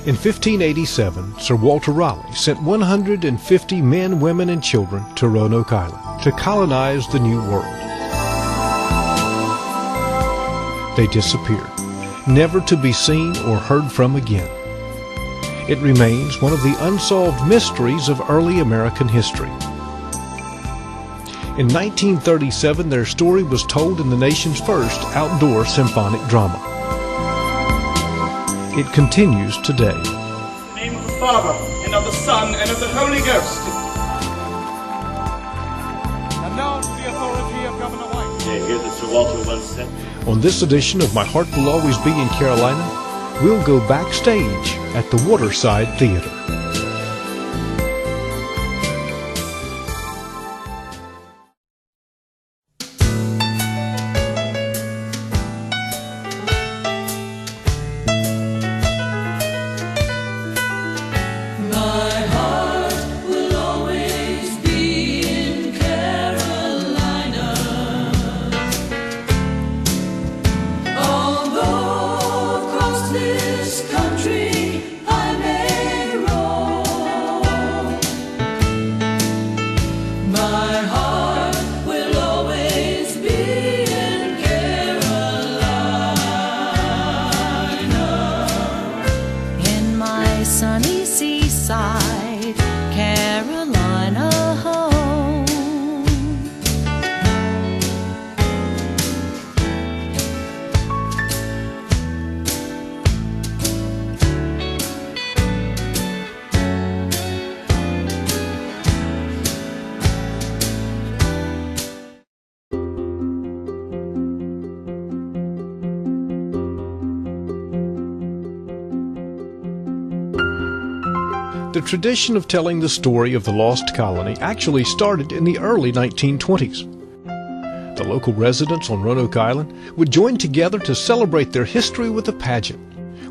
In 1587, Sir Walter Raleigh sent 150 men, women, and children to Roanoke Island to colonize the New World. They disappeared, never to be seen or heard from again. It remains one of the unsolved mysteries of early American history. In 1937, their story was told in the nation's first outdoor symphonic drama. It continues today. In the name of the Father, and of the Son, and of the Holy Ghost. And now to the authority of Governor White. I hear that Sir Walter once said, On this edition of My Heart Will Always Be in Carolina, we'll go backstage at the Waterside Theater. Sunny seaside, Carolina home. The tradition of telling the story of the lost colony actually started in the early 1920s. The local residents on Roanoke Island would join together to celebrate their history with a pageant,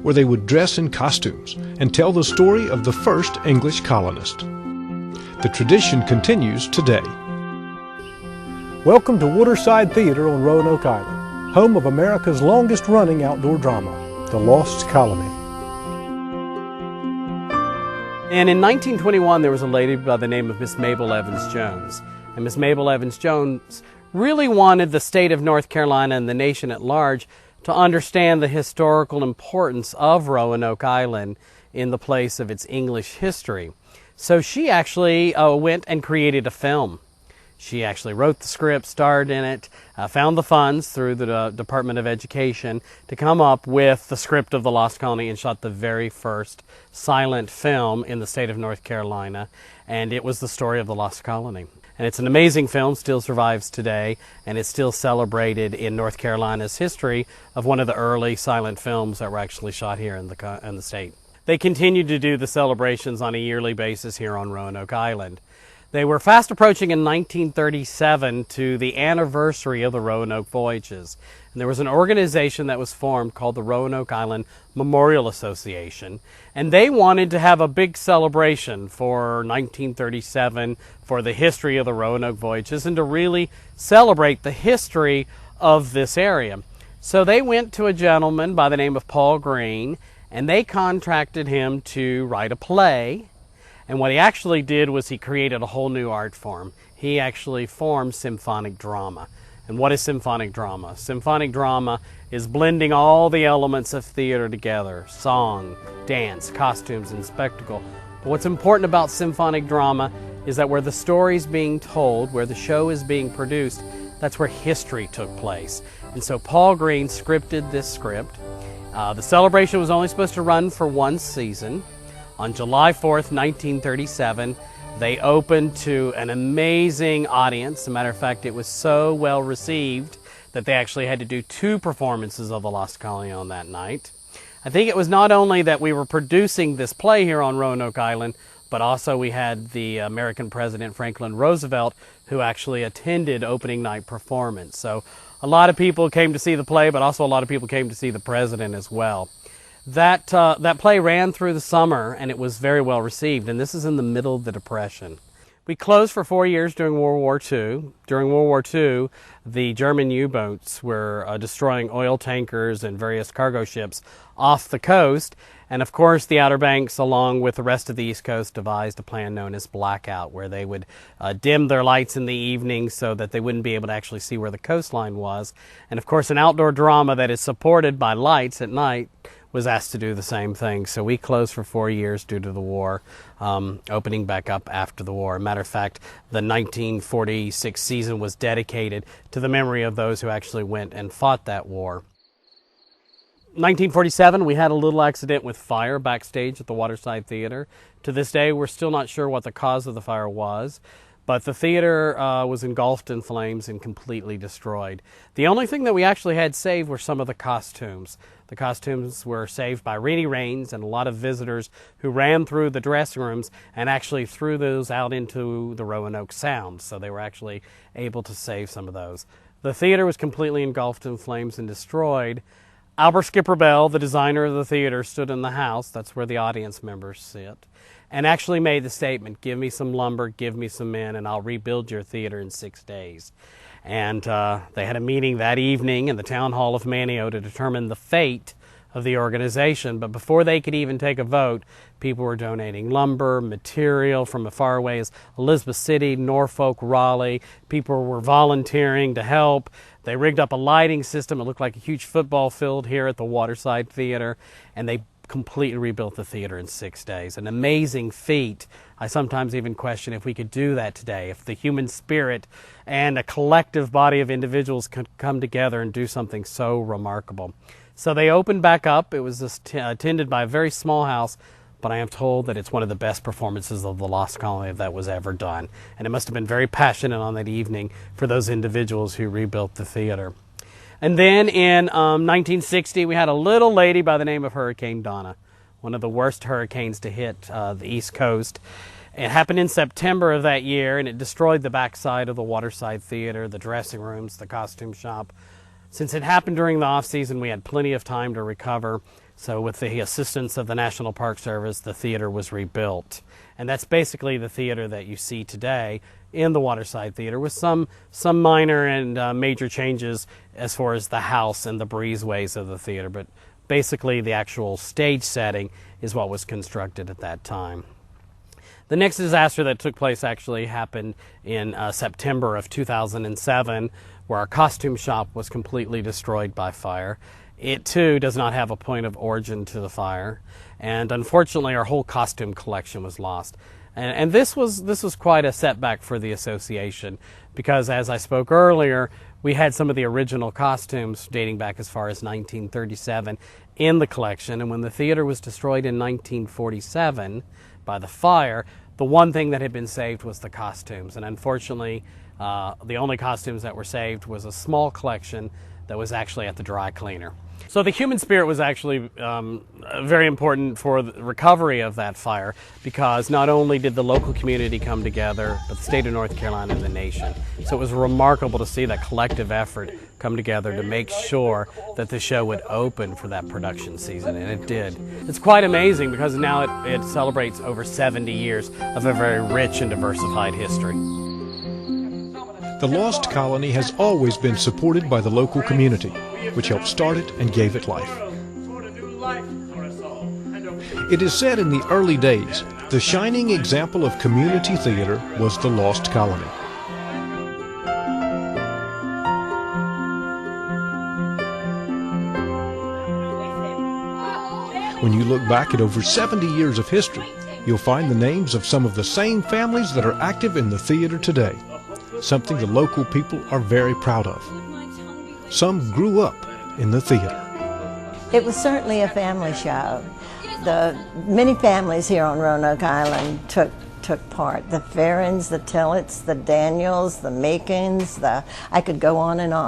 where they would dress in costumes and tell the story of the first English colonist. The tradition continues today. Welcome to Waterside Theater on Roanoke Island, home of America's longest-running outdoor drama, The Lost Colony. And in 1921, there was a lady by the name of Miss Mabel Evans Jones. And Miss Mabel Evans Jones really wanted the state of North Carolina and the nation at large to understand the historical importance of Roanoke Island in the place of its English history. So she actually went and created a film. She actually wrote the script, starred in it, found the funds through the Department of Education to come up with the script of The Lost Colony, and shot the very first silent film in the state of North Carolina, and it was the story of the Lost Colony. And it's an amazing film, still survives today, and it's still celebrated in North Carolina's history of one of the early silent films that were actually shot here in the state. They continue to do the celebrations on a yearly basis here on Roanoke Island. They were fast approaching in 1937 to the anniversary of the Roanoke Voyages. And there was an organization that was formed called the Roanoke Island Memorial Association. And they wanted to have a big celebration for 1937 for the history of the Roanoke Voyages and to really celebrate the history of this area. So they went to a gentleman by the name of Paul Green, and they contracted him to write a play. And what he actually did was he created a whole new art form. He actually formed symphonic drama. And what is symphonic drama? Symphonic drama is blending all the elements of theater together: song, dance, costumes, and spectacle. But what's important about symphonic drama is that where the story's being told, where the show is being produced, that's where history took place. And so Paul Green scripted this script. The celebration was only supposed to run for one season. On July 4th, 1937, they opened to an amazing audience. As a matter of fact, it was so well received that they actually had to do 2 performances of The Lost Colony on that night. I think it was not only that we were producing this play here on Roanoke Island, but also we had the American President Franklin Roosevelt, who actually attended opening night performance. So a lot of people came to see the play, but also a lot of people came to see the President as well. That play ran through the summer, and it was very well received, and this is in the middle of the Depression. We closed for 4 years during World War II. During World War II, the German U-boats were destroying oil tankers and various cargo ships off the coast. And of course, the Outer Banks, along with the rest of the East Coast, devised a plan known as blackout, where they would dim their lights in the evening so that they wouldn't be able to actually see where the coastline was. And of course, an outdoor drama that is supported by lights at night was asked to do the same thing. So we closed for 4 years due to the war, opening back up after the war. Matter of fact, the 1946 season was dedicated to the memory of those who actually went and fought that war. 1947, we had a little accident with fire backstage at the Waterside Theater. To this day, we're still not sure what the cause of the fire was, but the theater was engulfed in flames and completely destroyed. The only thing that we actually had saved were some of the costumes. The costumes were saved by rainy rains and a lot of visitors who ran through the dressing rooms and actually threw those out into the Roanoke Sound, so they were actually able to save some of those. The theater was completely engulfed in flames and destroyed. Albert Skipper Bell, the designer of the theater, stood in the house, that's where the audience members sit, and actually made the statement, "Give me some lumber, give me some men, and I'll rebuild your theater in 6 days." And they had a meeting that evening in the town hall of Manteo to determine the fate of the organization. But before they could even take a vote, people were donating lumber, material from as far away as Elizabeth City, Norfolk, Raleigh. People were volunteering to help. They rigged up a lighting system. It looked like a huge football field here at the Waterside Theater, and they completely rebuilt the theater in 6 days. An amazing feat. I sometimes even question if we could do that today, if the human spirit and a collective body of individuals could come together and do something so remarkable. So they opened back up. It was attended by a very small house, but I am told that it's one of the best performances of The Lost Colony that was ever done. And it must have been very passionate on that evening for those individuals who rebuilt the theater. And then in 1960, we had a little lady by the name of Hurricane Donna, one of the worst hurricanes to hit the East Coast. It happened in September of that year, and it destroyed the backside of the Waterside Theater, the dressing rooms, the costume shop. Since it happened during the off-season, we had plenty of time to recover. So with the assistance of the National Park Service, the theater was rebuilt. And that's basically the theater that you see today in the Waterside Theater, with some minor and major changes as far as the house and the breezeways of the theater. But basically the actual stage setting is what was constructed at that time. The next disaster that took place actually happened in September of 2007, where our costume shop was completely destroyed by fire. It too does not have a point of origin to the fire, and unfortunately our whole costume collection was lost. And this was quite a setback for the association, because as I spoke earlier, we had some of the original costumes dating back as far as 1937 in the collection, and when the theater was destroyed in 1947 by the fire, the one thing that had been saved was the costumes. And unfortunately, the only costumes that were saved was a small collection that was actually at the dry cleaner. So the human spirit was actually very important for the recovery of that fire, because not only did the local community come together, but the state of North Carolina and the nation. So it was remarkable to see that collective effort come together to make sure that the show would open for that production season, and it did. It's quite amazing, because now it celebrates over 70 years of a very rich and diversified history. The Lost Colony has always been supported by the local community, which helped start it and gave it life. It is said in the early days, the shining example of community theater was the Lost Colony. When you look back at over 70 years of history, you'll find the names of some of the same families that are active in the theater today, something the local people are very proud of. Some grew up in the theater. It was certainly a family show. Many families here on Roanoke Island took part. The Ferrens, the Tillets, the Daniels, the Makins, I could go on and on.